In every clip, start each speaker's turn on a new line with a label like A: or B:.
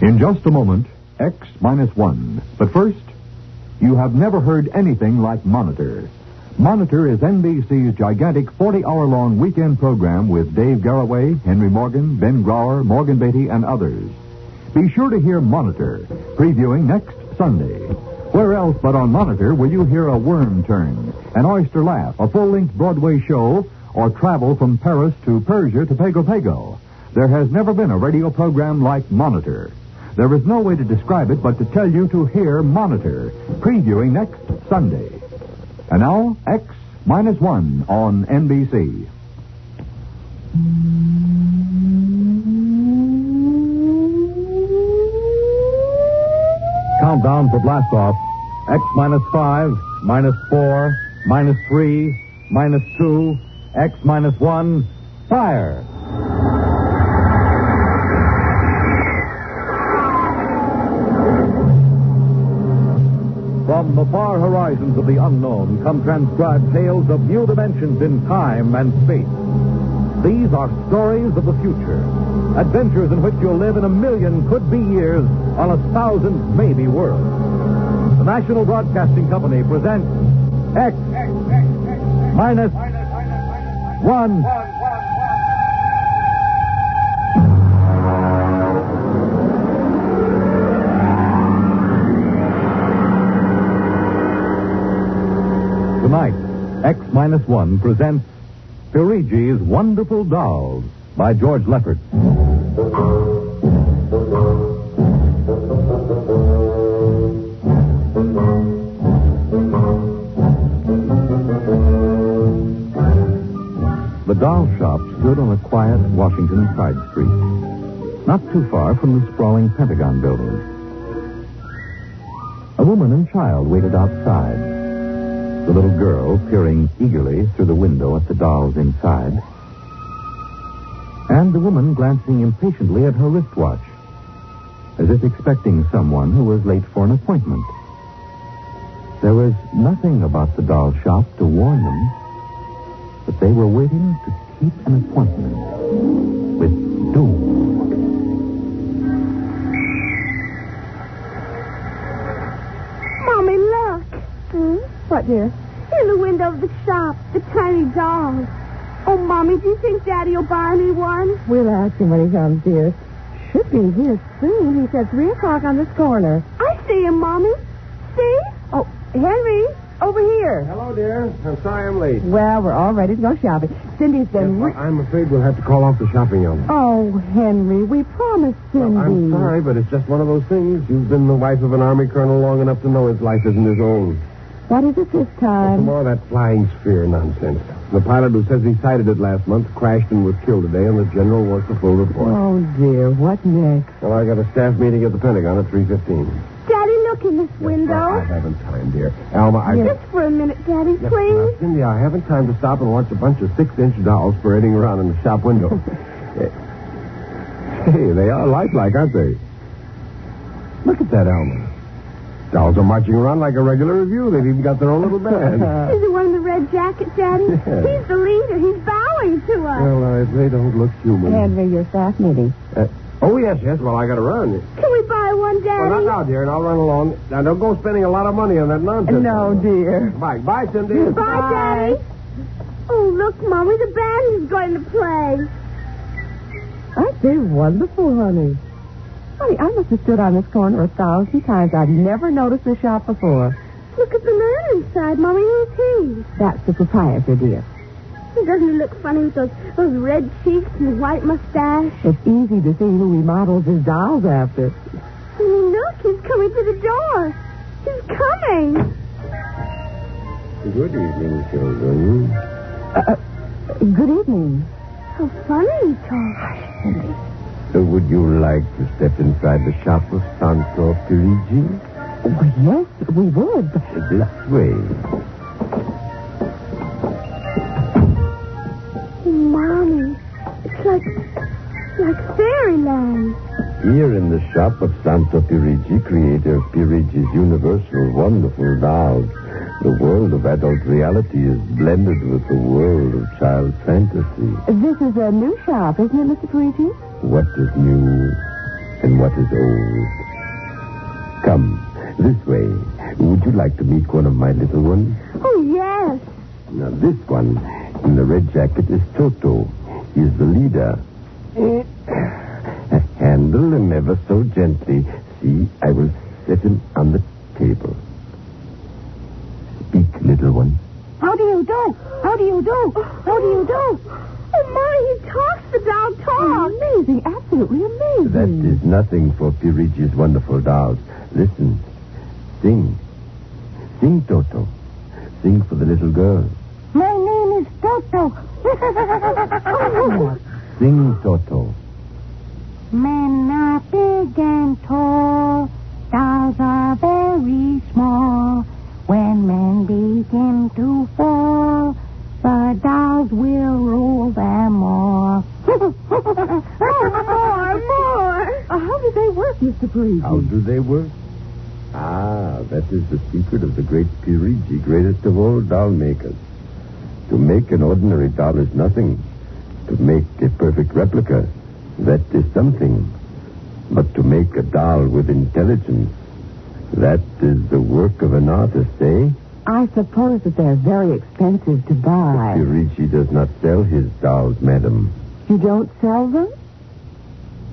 A: In just a moment, X-1. But first, you have never heard anything like Monitor. Monitor is NBC's gigantic 40-hour-long weekend program with Dave Garroway, Henry Morgan, Ben Grauer, Morgan Beatty, and others. Be sure to hear Monitor, previewing next Sunday. Where else but on Monitor will you hear a worm turn, an oyster laugh, a full-length Broadway show, or travel from Paris to Persia to Pago Pago? There has never been a radio program like Monitor. There is no way to describe it but to tell you to hear Monitor, previewing next Sunday. And now, X-1 on NBC. Countdown for blastoff. X-5, -4, -3, -2, X-1, fire! From the far horizons of the unknown come transcribed tales of new dimensions in time and space. These are stories of the future. Adventures in which you'll live in a million could-be years on 1,000 maybe worlds. The National Broadcasting Company presents X-1. Tonight, X-1 presents Perigi's Wonderful Dolls by George Leffert. The doll shop stood on a quiet Washington side street, not too far from the sprawling Pentagon building. A woman and child waited outside, the little girl peering eagerly through the window at the dolls inside, and the woman glancing impatiently at her wristwatch, as if expecting someone who was late for an appointment. There was nothing about the doll shop to warn them that they were waiting to keep an appointment with doom.
B: Mommy, look.
C: What, dear?
B: In the window of the shop, the tiny dolls. Oh, Mommy, do you think Daddy will buy me one?
C: We'll ask him when he comes, dear. Should be here soon. He said 3 o'clock on this corner.
B: I see him, Mommy. See?
C: Oh, Henry, over here.
D: Hello, dear. I'm sorry I'm late.
C: Well, we're all ready to go shopping. Cindy's been...
D: Yes, I'm afraid we'll have to call off the shopping, young.
C: Oh, Henry, we promised Cindy.
D: Well, I'm sorry, but it's just one of those things. You've been the wife of an Army colonel long enough to know his life isn't his own.
C: What is it this time?
D: Some more of that flying sphere nonsense. The pilot who says he sighted it last month crashed and was killed today, and the general wants the full report.
C: Oh, dear. What next?
D: Well, I got a staff meeting at the Pentagon at 3:15.
B: Daddy, look in this window.
D: I haven't time, dear. Alma,
B: Just for a minute, Daddy,
D: Yes,
B: please.
D: now, Cindy, I haven't time to stop and watch a bunch of 6-inch dolls parading around in the shop window. Hey, they are lifelike, aren't they? Look at that, Alma. Dolls are marching around like a regular review. They've even got their own little band.
B: Is the one in the red jacket, Daddy?
D: Yes.
B: He's the leader. He's bowing to us.
D: Well, they don't look human.
C: Henry, your staff meeting.
D: Oh, yes. Well, I got to run.
B: Can we buy one, Daddy?
D: Well, not now, dear, and I'll run along. Now, don't go spending a lot of money on that nonsense.
C: No, dear.
D: Bye. Bye, Cindy.
B: Bye, Daddy. Oh, look, Mommy, the band is going to play.
C: Aren't they wonderful, honey? Honey, I must have stood on this corner 1,000 times. I've never noticed this shop before.
B: Look at the man inside, Mommy. Who's he?
C: That's the proprietor, dear.
B: Doesn't he look funny with those red cheeks and white mustache?
C: It's easy to see who he models his dolls after.
B: Look, he's coming to the door. He's coming.
D: Good evening, children.
C: Good evening.
B: How funny he talks.
D: Would you like to step inside the shop of Santo Perigi?
C: Oh, yes, we would.
D: This way.
B: Mommy, it's like fairyland.
D: Here in the shop of Santo Perigi, creator of Perigi's Universal Wonderful Dolls, the world of adult reality is blended with the world of child fantasy.
C: This is a new shop, isn't it, Mr. Perigi?
D: What is new? and what is old. Come, this way. Would you like to meet one of my little ones?
B: Oh, yes.
D: Now, this one in the red jacket is Toto. He's the leader. Handle him ever so gently. See, I will set him on the table. Speak, little one.
C: How do you do? How do you do? How do you do?
B: Oh, Mommy, he talks. The doll talks.
C: Amazing, absolutely amazing.
D: That is nothing for Perigi's wonderful dolls. Listen. Sing. Sing, Toto. Sing for the little girl.
C: My name is Toto.
D: Sing, Toto.
C: Men are big and tall. Dolls are very small. When men begin to fall, the dolls will rule them all.
B: More.
C: How do they work, Mr. Perigi?
D: How do they work? Ah, that is the secret of the great Perigi, greatest of all doll makers. To make an ordinary doll is nothing. To make a perfect replica, that is something. But to make a doll with intelligence, that is the work of an artist, eh?
C: I suppose that they're very expensive to buy.
D: Perigi does not sell his dolls, madam.
C: You don't sell them?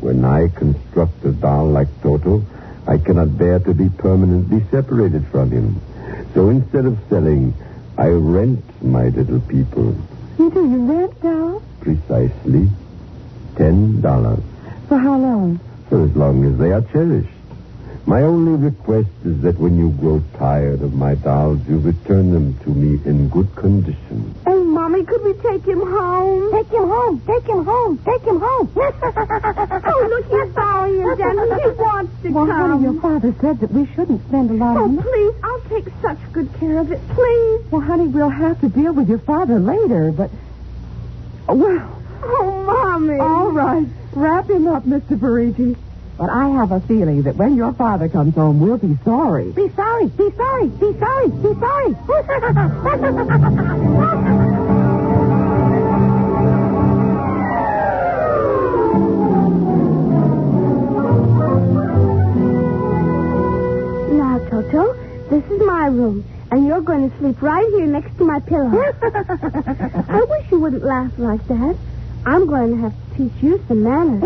D: When I construct a doll like Toto, I cannot bear to be permanently separated from him. So instead of selling, I rent my little people.
C: You do? You rent dolls?
D: Precisely. $10.
C: For how long?
D: For as long as they are cherished. My only request is that when you grow tired of my dolls, you return them to me in good condition.
B: Oh, Mommy, could we take him home?
C: Take him home. Take him home. Take him home.
B: Oh, look, he's bowing again. He wants to
C: Well,
B: come.
C: honey, your father said that we shouldn't spend a lot
B: Oh,
C: of money.
B: please, I'll take such good care of it. Please.
C: Well, honey, we'll have to deal with your father later, but... Well,
B: Oh, Mommy.
C: all right. Wrap him up, Mr. Perigi. But I have a feeling that when your father comes home, we'll be sorry. Be sorry. Be sorry. Be sorry. Be sorry.
B: Now, Toto, this is my room, and you're going to sleep right here next to my pillow. I wish you wouldn't laugh like that. I'm going to have to teach you some manners.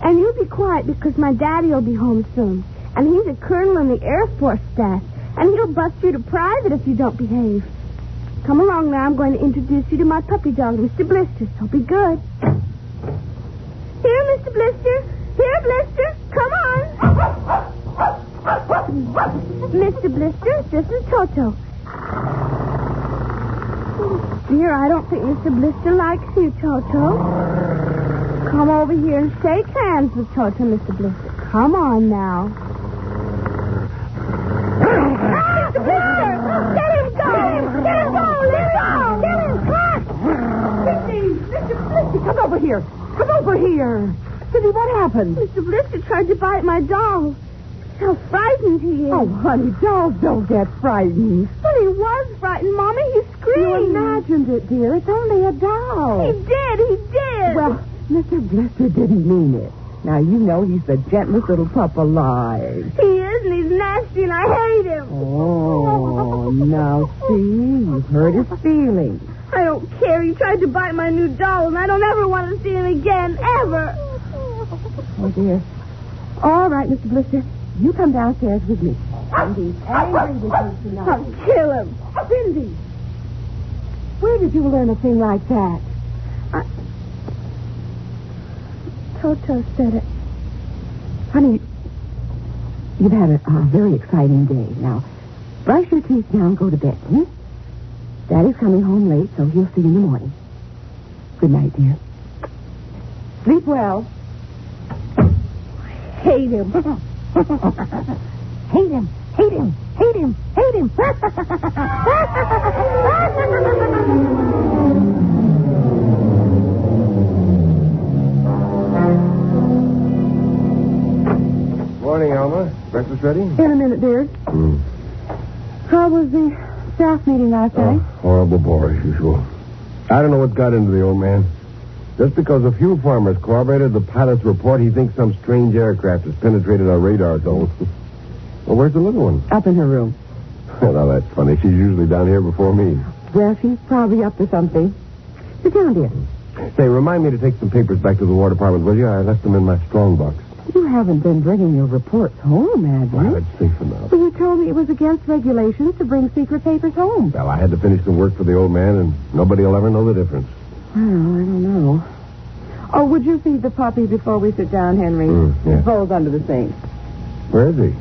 B: And you be quiet because my daddy will be home soon. And he's a colonel in the Air Force staff. And he'll bust you to private if you don't behave. Come along now. I'm going to introduce you to my puppy dog, Mr. Blister. So be good. Here, Mr. Blister. Here, Blister. Come on. Mr. Blister, this is Toto. Dear, I don't think Mr. Blister likes you, Toto. Come over here and shake hands with Toto, Mr. Blister. Come on now. Mr. Blister! Let him go! Let him go! Let him go! Let him go!
C: Mr. Blister, come over here. Come over here. Cindy, what happened?
B: Mr. Blister tried to bite my doll. How frightened he is.
C: Oh, honey, dolls don't get frightened.
B: But he was frightened, Mommy. He screamed.
C: You imagined it, dear. It's only a doll.
B: He did.
C: Well, Mr. Blister didn't mean it. Now, you know he's the gentlest little pup alive.
B: He is, and he's nasty, and I hate him.
C: Oh, now, see, you've hurt his feelings.
B: I don't care. He tried to bite my new doll, and I don't ever want to see him again, ever.
C: Oh, dear. All right, Mr. Blister. You come downstairs with me. Cindy's angry with you tonight.
B: I'll kill him.
C: Cindy! Where did you learn a thing like that?
B: Toto said it.
C: Honey, you've had a very exciting day. Now, brush your teeth now and go to bed, hmm? Daddy's coming home late, so he'll see you in the morning. Good night, dear. Sleep well.
B: Hate him.
C: Hate him. Hate him. Hate him. Hate him.
E: Morning, Alma. Breakfast ready?
C: In a minute, dear. How was the staff meeting last night?
E: Horrible bore as usual. I don't know what got into the old man. Just because a few farmers corroborated the pilot's report, he thinks some strange aircraft has penetrated our radar zone. Well, where's the little one?
C: Up in her room.
E: Well, that's funny. She's usually down here before me.
C: Well, she's probably up to something. Sit down, dear.
E: Say, remind me to take some papers back to the War Department, will you? I left them in my strongbox.
C: You haven't been bringing your reports home, have you?
E: Well, it's safe enough.
C: Well, you told me it was against regulations to bring secret papers home.
E: Well, I had to finish some work for the old man, and nobody will ever know the difference.
C: Well, I don't know. Oh, would you feed the puppy before we sit down, Henry?
E: Yeah.
C: His bowl's under the sink.
E: Where is he?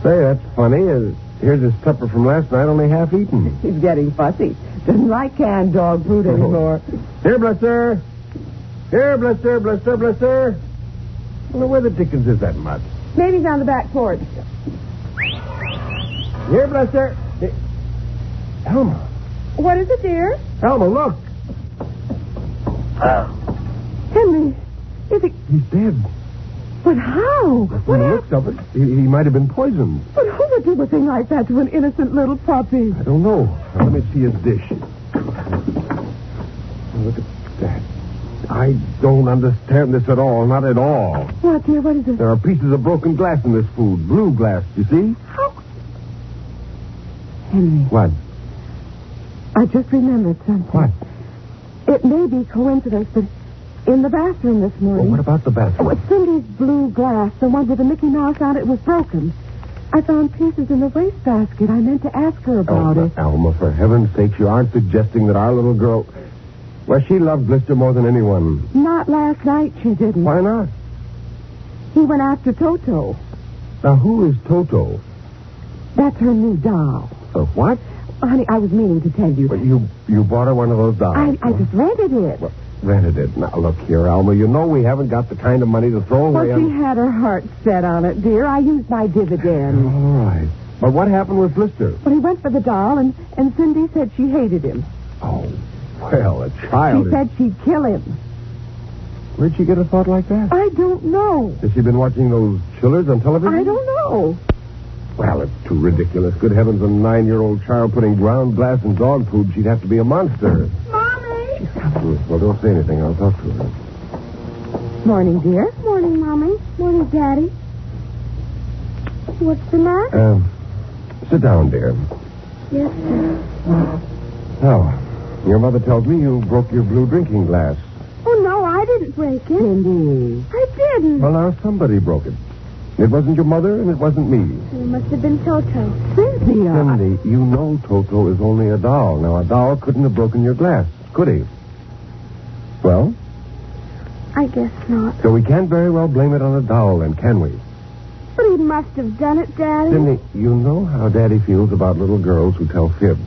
E: Say, that's funny. Here's his supper from last night, only half eaten.
C: He's getting fussy. Doesn't like canned dog food anymore.
E: Here, Blister. Here, Blister, Blister, Blister. Well, where the dickens is that mutt?
C: Maybe he's on the back porch.
E: Here, Blister. Elma.
C: What is it, dear?
E: Elma, look.
C: Henry, is it...
E: He's dead.
C: But how?
E: From the looks of it, he might have been poisoned.
C: But who would do a thing like that to an innocent little puppy?
E: I don't know. Now, let me see his dish. Look at that. I don't understand this at all. Not at all.
C: What, dear? What is it?
E: There are pieces of broken glass in this food. Blue glass, you see?
C: How? Henry.
E: What?
C: I just remembered something.
E: What?
C: It may be coincidence, but in the bathroom this morning...
E: Well, what about the bathroom?
C: Oh, it's Cindy's blue glass, the one with the Mickey Mouse on it, was broken. I found pieces in the wastebasket. I meant to ask her about it.
E: Alma, for heaven's sake, you aren't suggesting that our little girl... Well, she loved Blister more than anyone.
C: Not last night, she didn't.
E: Why not?
C: He went after Toto.
E: Now, who is Toto?
C: That's her new doll.
E: What?
C: Honey, I was meaning to tell you.
E: But you bought her one of those dolls.
C: I just rented it.
E: Well, rented it. Now, look here, Alma. You know we haven't got the kind of money to throw away
C: Well, she had her heart set on it, dear. I used my dividend.
E: All right. But what happened with Blister?
C: Well, he went for the doll, and Cindy said she hated him.
E: Oh, well, a child...
C: She said she'd kill him.
E: Where'd she get a thought like that?
C: I don't know.
E: Has she been watching those chillers on television?
C: I don't know.
E: Well, it's too ridiculous. Good heavens, a 9-year-old child putting ground glass in dog food. She'd have to be a monster.
B: Mommy!
E: Well, don't say anything. I'll talk to her.
C: Morning, dear.
B: Morning, Mommy. Morning, Daddy. What's the matter?
E: Sit down, dear.
B: Yes, sir.
E: Now, your mother tells me you broke your blue drinking glass.
B: Oh, no, I didn't break it.
C: Cindy.
B: I didn't.
E: Well, now, somebody broke it. It wasn't your mother, and it wasn't me.
B: It must have been Toto.
C: Cynthia.
E: Cindy, you know Toto is only a doll. Now, a doll couldn't have broken your glass, could he? Well?
B: I guess not.
E: So we can't very well blame it on a doll, then, can we?
B: But he must have done it, Daddy.
E: Cindy, you know how Daddy feels about little girls who tell fibs.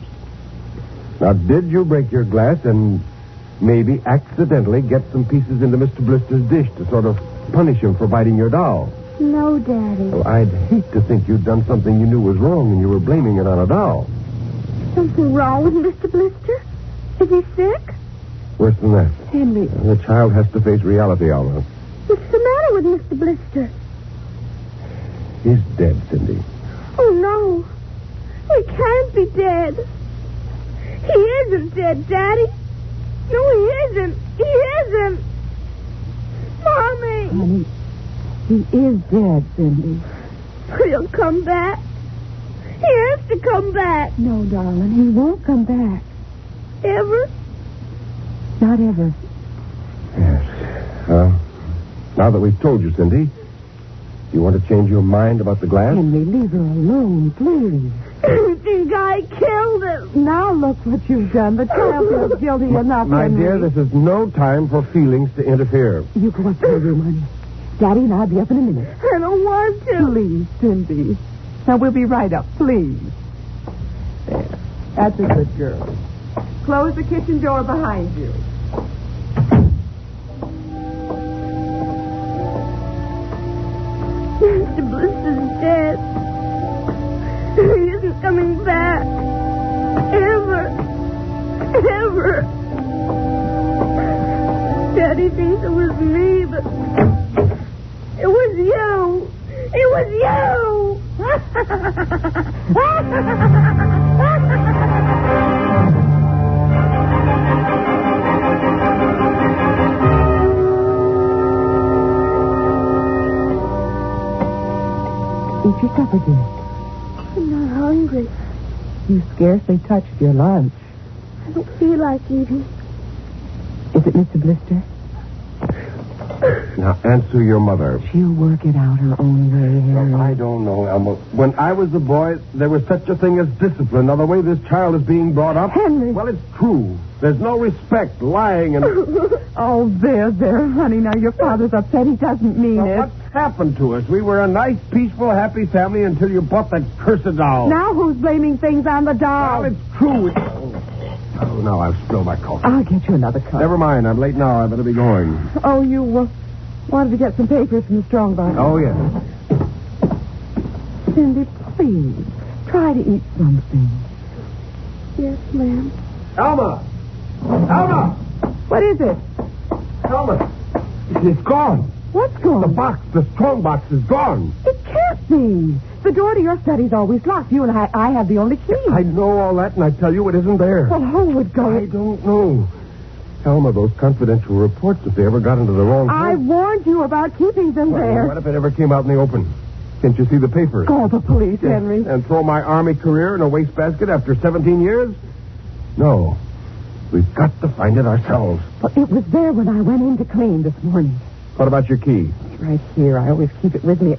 E: Now, did you break your glass and maybe accidentally get some pieces into Mr. Blister's dish to sort of punish him for biting your doll?
B: No, Daddy.
E: Well, I'd hate to think you'd done something you knew was wrong and you were blaming it on a doll.
B: Something wrong with Mr. Blister? Is he sick?
E: Worse than that.
C: Henry.
E: The child has to face reality, Alma.
B: What's the matter with Mr. Blister?
E: He's dead, Cindy.
B: Oh, no. He can't be dead. He isn't dead, Daddy. No, he isn't. He isn't. Mommy.
C: Honey, he is dead, Cindy.
B: He'll come back. He has to come back.
C: No, darling, he won't come back.
B: Ever?
C: Not ever.
E: Yes. Now that we've told you, Cindy, you want to change your mind about the glass?
C: Henry, leave her alone, please.
B: You think I killed him?
C: Now look what you've done. The child feels guilty enough,
E: My
C: Henry.
E: dear, this is no time for feelings to interfere.
C: You go up to your room, honey. Daddy and I'll be up in a minute.
B: I don't want to.
C: Please, Cindy. Now, we'll be right up, please. There. That's a good girl. Close the kitchen door behind you.
B: Mr. Blister's dead. He isn't coming back. Ever. Ever. Daddy thinks it was me, but it was you. It was you.
C: Eat your supper, dear.
B: I'm not hungry.
C: You scarcely touched your lunch.
B: I don't feel like eating.
C: Is it Mr. Blister?
E: Now, answer your mother.
C: She'll work it out her own way, Henry.
E: I don't know, Elma. When I was a boy, there was such a thing as discipline. Now, the way this child is being brought up...
C: Henry.
E: Well, it's true. There's no respect, lying, and...
C: Oh, there, honey. Now, your father's upset. He doesn't mean
E: Now,
C: it.
E: what's happened to us? We were a nice, peaceful, happy family until you bought that cursed doll.
C: Now who's blaming things on the doll?
E: Well, it's true. Oh, now I've spilled my coffee.
C: I'll get you another cup.
E: Never mind. I'm late now. I better be going.
C: Oh, you wanted to get some papers from the strong box.
E: Oh, yes.
C: Cindy, please, try to eat something.
B: Yes, ma'am.
E: Alma! Alma!
C: What is it?
E: Alma! It's gone.
C: What's gone?
E: The box, the strong box is gone.
C: It can't be. The door to your study's always locked. You and I have the only key.
E: I know all that, and I tell you it isn't there.
C: Well, who would go?
E: I don't know. Alma, those confidential reports, if they ever got into the wrong
C: I
E: hands...
C: warned you about keeping them there.
E: What if it ever came out in the open? Can't you see the papers?
C: Call the police, Henry.
E: And throw my army career in a wastebasket after 17 years? No. We've got to find it ourselves.
C: Well, it was there when I went in to clean this morning.
E: What about your key?
C: It's right here. I always keep it with me.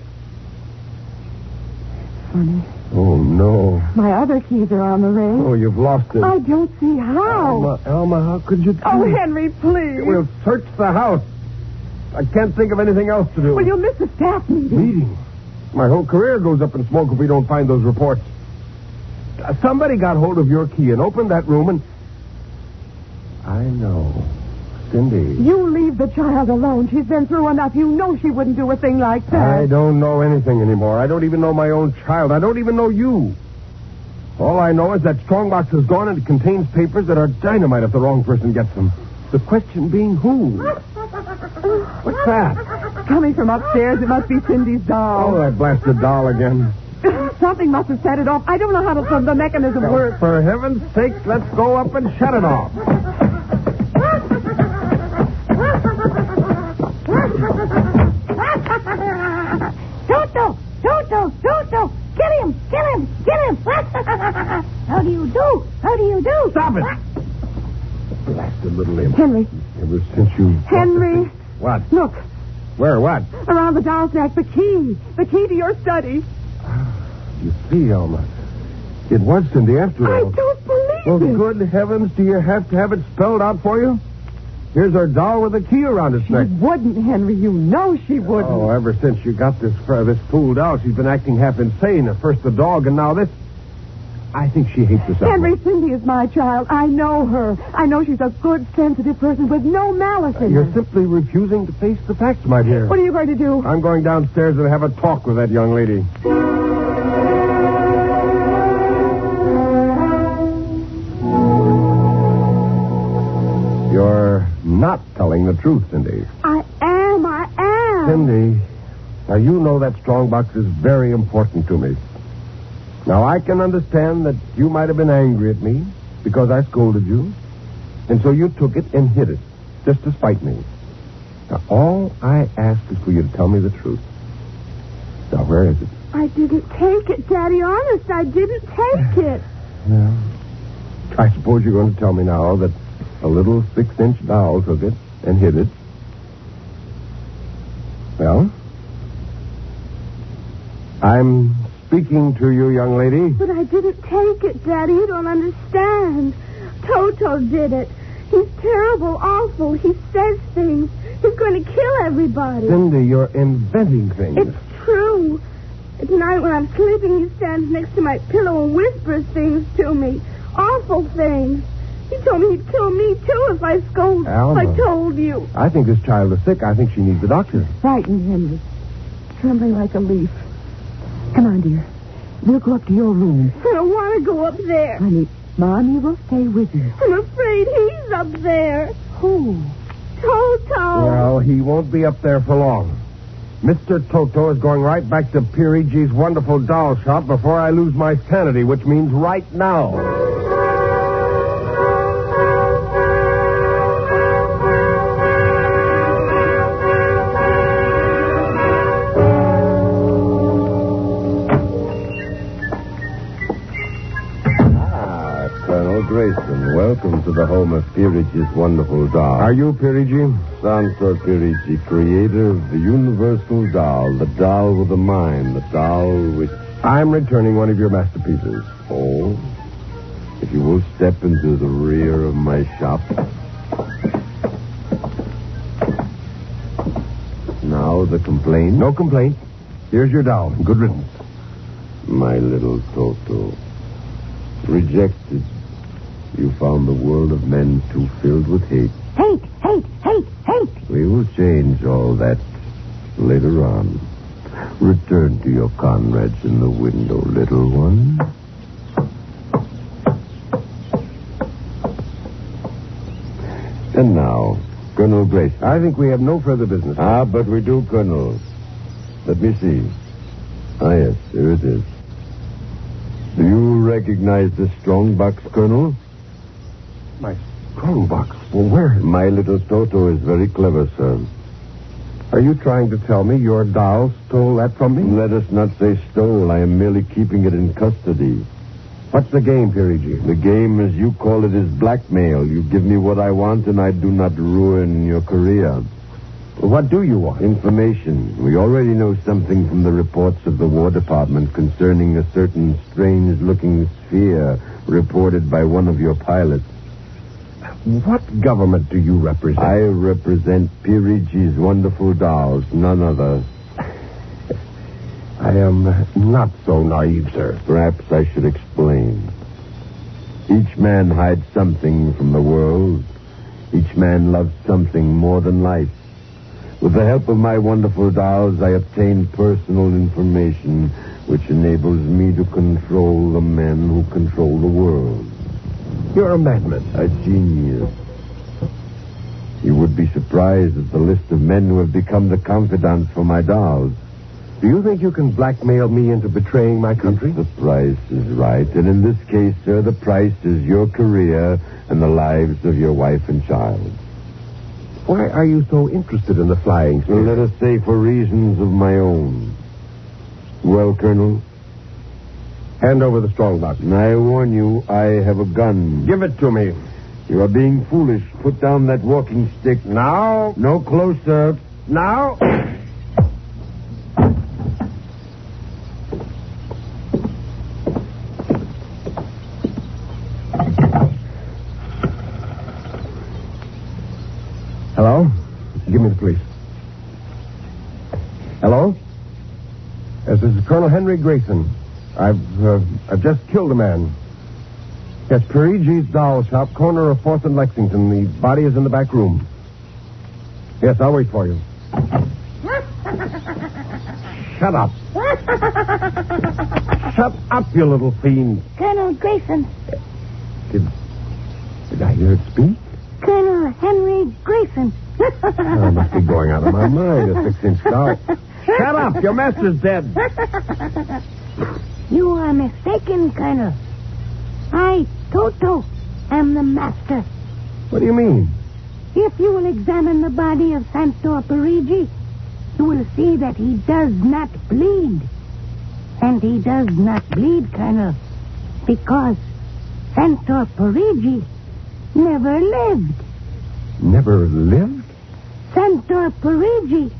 C: Funny.
E: Oh, no.
C: My other keys are on the ring.
E: Oh, you've lost it.
C: I don't see how.
E: Alma, how could you do
C: Oh,
E: it?
C: Henry, please.
E: We'll search the house. I can't think of anything else to do.
C: Well, you'll miss the staff meeting.
E: Meeting? My whole career goes up in smoke if we don't find those reports. Somebody got hold of your key and opened that room and... I know. Cindy.
C: You leave the child alone. She's been through enough. You know she wouldn't do a thing like that.
E: I don't know anything anymore. I don't even know my own child. I don't even know you. All I know is that strongbox is gone and it contains papers that are dynamite if the wrong person gets them. The question being who? What's that?
C: Coming from upstairs, it must be Cindy's doll.
E: Oh, that blasted doll again.
C: Something must have set it off. I don't know how the mechanism works.
E: For heaven's sake, let's go up and shut it off.
B: Toto, kill him. How do you do?
E: Stop it. Blasted little imp.
C: Henry.
E: Ever since you...
C: Henry.
E: What?
C: Look,
E: Where, what?
C: around the doll's neck, the key to your study.
E: You see, Alma, it was Cindy after
C: I
E: all.
C: don't believe
E: Well,
C: it.
E: good heavens, do you have to have it spelled out for you? Here's our doll with a key around its
C: She
E: neck.
C: wouldn't, Henry. You know she wouldn't.
E: Oh, ever since you got this fool doll, she's been acting half insane. At first the dog, and now this. I think she hates us.
C: Henry, Cindy is my child. I know her. I know she's a good, sensitive person with no malice in
E: You're
C: her.
E: simply refusing to face the facts, my dear.
C: What are you going to do?
E: I'm going downstairs and have a talk with that young lady. You're not telling the truth, Cindy.
B: I am.
E: Cindy, now you know that strongbox is very important to me. Now, I can understand that you might have been angry at me because I scolded you, and so you took it and hid it, just to spite me. Now, all I ask is for you to tell me the truth. Now, where is it?
B: I didn't take it, Daddy. Honest, I didn't take it.
E: No. I suppose you're going to tell me now that a little 6-inch doll took it and hid it. Well, I'm speaking to you, young lady.
B: But I didn't take it, Daddy. You don't understand. Toto did it. He's terrible, awful. He says things. He's going to kill everybody.
E: Cindy, you're inventing things.
B: It's true. At night when I'm sleeping, he stands next to my pillow and whispers things to me. Awful things. He told me he'd kill me, too, if I scold.
E: Alma.
B: I told you.
E: I think this child is sick. I think she needs a doctor.
C: Frightened, Henry. Trembling like a leaf. Come on, dear. We'll go up to your room.
B: I don't want to go up there.
C: Honey, Mommy will stay with you.
B: I'm afraid he's up there.
C: Who?
B: Toto.
E: Well, he won't be up there for long. Mr. Toto is going right back to Perigi's wonderful doll shop before I lose my sanity, which means right now.
D: Welcome to the home of Perigi's wonderful doll.
E: Are you Perigi?
D: Santor Perigi, creator of the universal doll, the doll with a mind, the doll which...
E: I'm returning one of your masterpieces.
D: Oh? If you will step into the rear of my shop. Now the complaint?
E: No complaint. Here's your doll. Good riddance.
D: My little Toto. Rejected. You found the world of men too filled with hate.
C: Hate, hate, hate, hate.
D: We will change all that later on. Return to your comrades in the window, little one. And now, Colonel Grayson.
E: I think we have no further business.
D: But we do, Colonel. Let me see. Yes, here it is. Do you recognize this strong box, Colonel?
E: My strong box? Well, where?
D: My little Toto is very clever, sir.
E: Are you trying to tell me your doll stole that from me?
D: Let us not say stole. I am merely keeping it in custody.
E: What's the game, Perigi?
D: The game, as you call it, is blackmail. You give me what I want, and I do not ruin your career.
E: What do you want?
D: Information. We already know something from the reports of the War Department concerning a certain strange-looking sphere reported by one of your pilots.
E: What government do you represent?
D: I represent Perigi's wonderful dolls, none other.
E: I am not so naive, sir.
D: Perhaps I should explain. Each man hides something from the world. Each man loves something more than life. With the help of my wonderful dolls, I obtain personal information which enables me to control the men who control the world.
E: You're a madman.
D: A genius. You would be surprised at the list of men who have become the confidants for my dolls.
E: Do you think you can blackmail me into betraying my country?
D: If the price is right. And in this case, sir, the price is your career and the lives of your wife and child.
E: Why are you so interested in the flying sphere?
D: Well, let us say for reasons of my own. Well, Colonel?
E: Hand over the strong box.
D: And I warn you, I have a gun.
E: Give it to me.
D: You are being foolish. Put down that walking stick.
E: Now.
D: No closer.
E: Now. Hello? Give me the police. Hello? Yes, this is Colonel Henry Grayson. I've just killed a man. Yes, Perigi's doll shop, corner of 4th and Lexington. The body is in the back room. Yes, I'll wait for you. Shut up. Shut up, you little fiend.
B: Colonel Grayson.
E: Did I hear it speak?
B: Colonel Henry Grayson.
E: I must be going out of my mind, a 6-inch doll. Shut up, your master's dead.
B: You are mistaken, Colonel. I, Toto, am the master.
E: What do you mean?
B: If you will examine the body of Santor Perigi, you will see that he does not bleed. And he does not bleed, Colonel, because Santor Perigi never lived.
E: Never lived?
B: Santor Perigi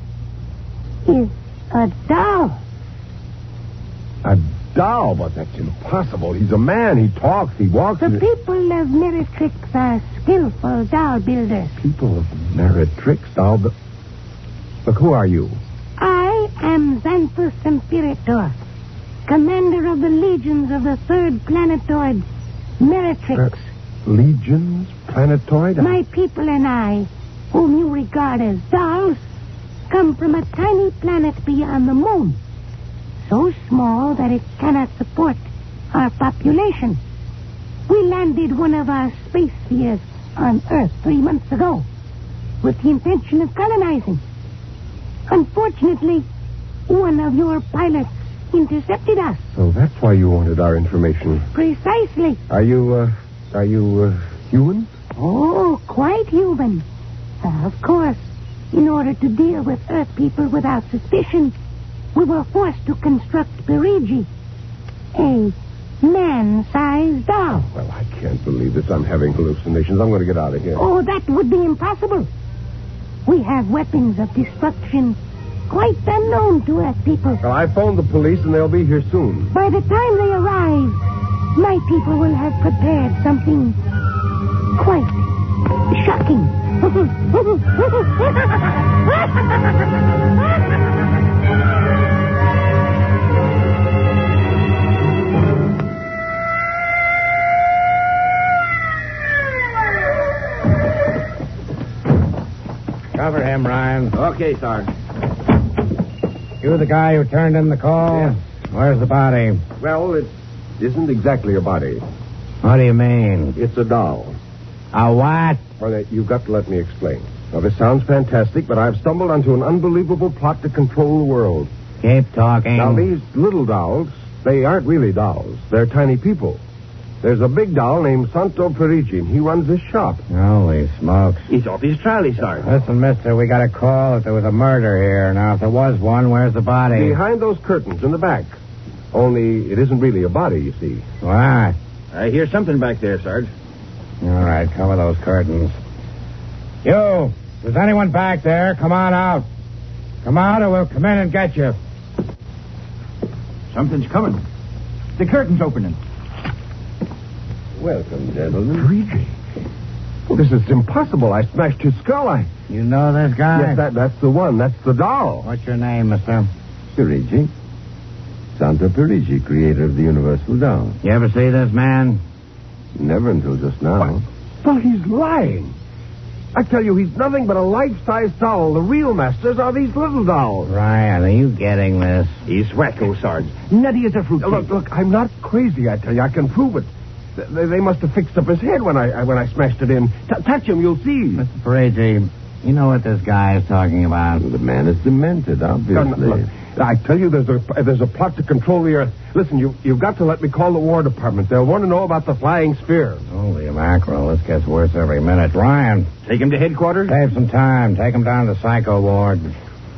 B: is a doll.
E: A doll? But that's impossible. He's a man. He talks. He walks.
B: The people of Meretrix are skillful doll builders.
E: People of Meretrix doll. Look, who are you?
B: I am Xanthus Imperator, commander of the legions of the 3rd planetoid, Meretrix.
E: Legions? Planetoid?
B: My people and I, whom you regard as dolls, come from a tiny planet beyond the moon. So small that it cannot support our population. We landed one of our space spheres on Earth 3 months ago with the intention of colonizing. Unfortunately, one of your pilots intercepted us.
E: So that's why you wanted our information.
B: Precisely.
E: Are you human?
B: Oh, quite human. Of course, in order to deal with Earth people without suspicion, we were forced to construct Perigi, a
F: man-sized doll.
E: Well, I can't believe this. I'm having hallucinations. I'm going to get out of here.
F: Oh, that would be impossible. We have weapons of destruction quite unknown to Earth people.
E: Well, I phoned the police, and they'll be here soon.
F: By the time they arrive, my people will have prepared something quite shocking.
G: Cover him, Ryan.
E: Okay, Sarge.
G: You the guy who turned in the call?
E: Yeah.
G: Where's the body?
E: Well, it isn't exactly a body.
G: What do you mean?
E: It's a doll.
G: A what?
E: Well, you've got to let me explain. Now, this sounds fantastic, but I've stumbled onto an unbelievable plot to control the world.
G: Keep talking.
E: Now, these little dolls, they aren't really dolls. They're tiny people. There's a big doll named Santo Perigi, and he runs this shop.
G: Holy smokes.
E: He's off his trolley, Sarge.
G: Listen, mister, we got a call that there was a murder here. Now, if there was one, where's the body?
E: Behind those curtains in the back. Only it isn't really a body, you see.
G: What?
E: I hear something back there, Sarge.
G: All right, cover those curtains. You, if there's anyone back there, come on out. Come out or we'll come in and get you.
H: Something's coming. The curtain's opening.
D: Welcome, gentlemen.
E: Perigi. Well, this is impossible. I smashed his skull.
G: You know this guy?
E: Yes, that's the one. That's the doll.
G: What's your name, mister?
D: Perigi. Santo Perigi, creator of the Universal Doll.
G: You ever see this man?
D: Never until just now.
E: But he's lying. I tell you, he's nothing but a life-size doll. The real masters are these little dolls.
G: Ryan, are you getting this?
H: He's wacko, Sarge. Nutty as a fruitcake.
E: Look, I'm not crazy, I tell you. I can prove it. They must have fixed up his head when I smashed it in. Touch him, you'll see.
G: Mr. Perigi, you know what this guy is talking about?
D: The man is demented, obviously.
E: Look, I tell you, there's a plot to control the Earth. Listen, you've got to let me call the War Department. They'll want to know about the flying sphere.
G: Holy mackerel, this gets worse every minute. Ryan.
H: Take him to headquarters?
G: Save some time. Take him down to the psycho ward.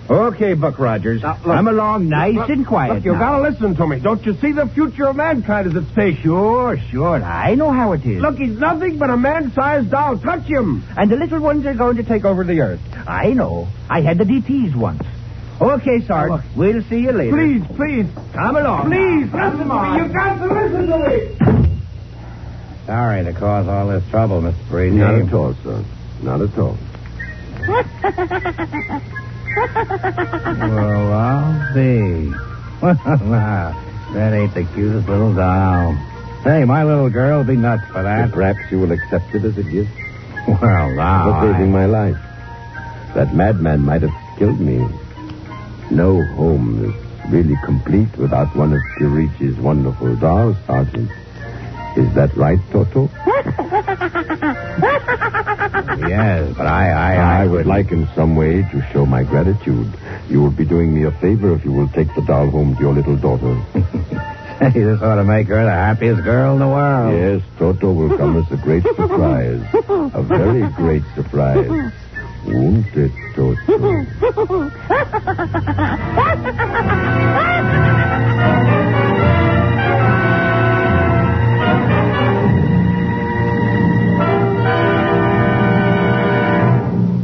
H: Okay, Buck Rogers. I'm along nice and quiet.
E: Look, you've got to listen to me. Don't you see the future of mankind is at stake?
H: Sure. I know how it is.
E: Look, he's nothing but a man-sized doll. Touch him.
H: And the little ones are going to take over the Earth. I know. I had the DTs once. Okay, Sarge. We'll see you later.
E: Please.
H: Come along.
E: Please, listen to me. You've got to listen to me.
G: Sorry to cause all this trouble, Mr. Perigi.
D: Not at all, sir. Not at all.
G: Well, I'll see. That ain't the cutest little doll. Hey, my little girl will be nuts for that.
D: Perhaps you will accept it as a gift
G: Well, now.
D: for saving my life. That madman might have killed me. No home is really complete without one of Perigi's wonderful dolls, Sergeant. Is that right, Toto?
G: Yes, but I
D: would like in some way to show my gratitude. You will be doing me a favor if you will take the doll home to your little daughter.
G: Hey, this ought to make her the happiest girl in the world.
D: Yes, Toto will come as a great surprise. A very great surprise. Won't it, Toto?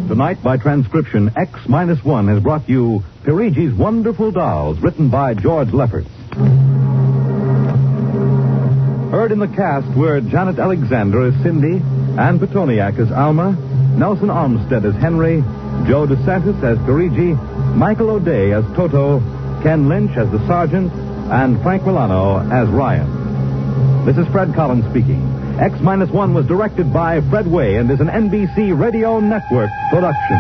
A: Tonight, by transcription, X-1 has brought you Perigi's Wonderful Dolls, written by George Lefferts. Heard in the cast were Janet Alexander as Cindy, Ann Petoniak as Alma, Nelson Armstead as Henry, Joe DeSantis as Perigi, Michael O'Day as Toto, Ken Lynch as the Sergeant, and Frank Milano as Ryan. This is Fred Collins speaking. X-1 was directed by Fred Way and is an NBC Radio Network production.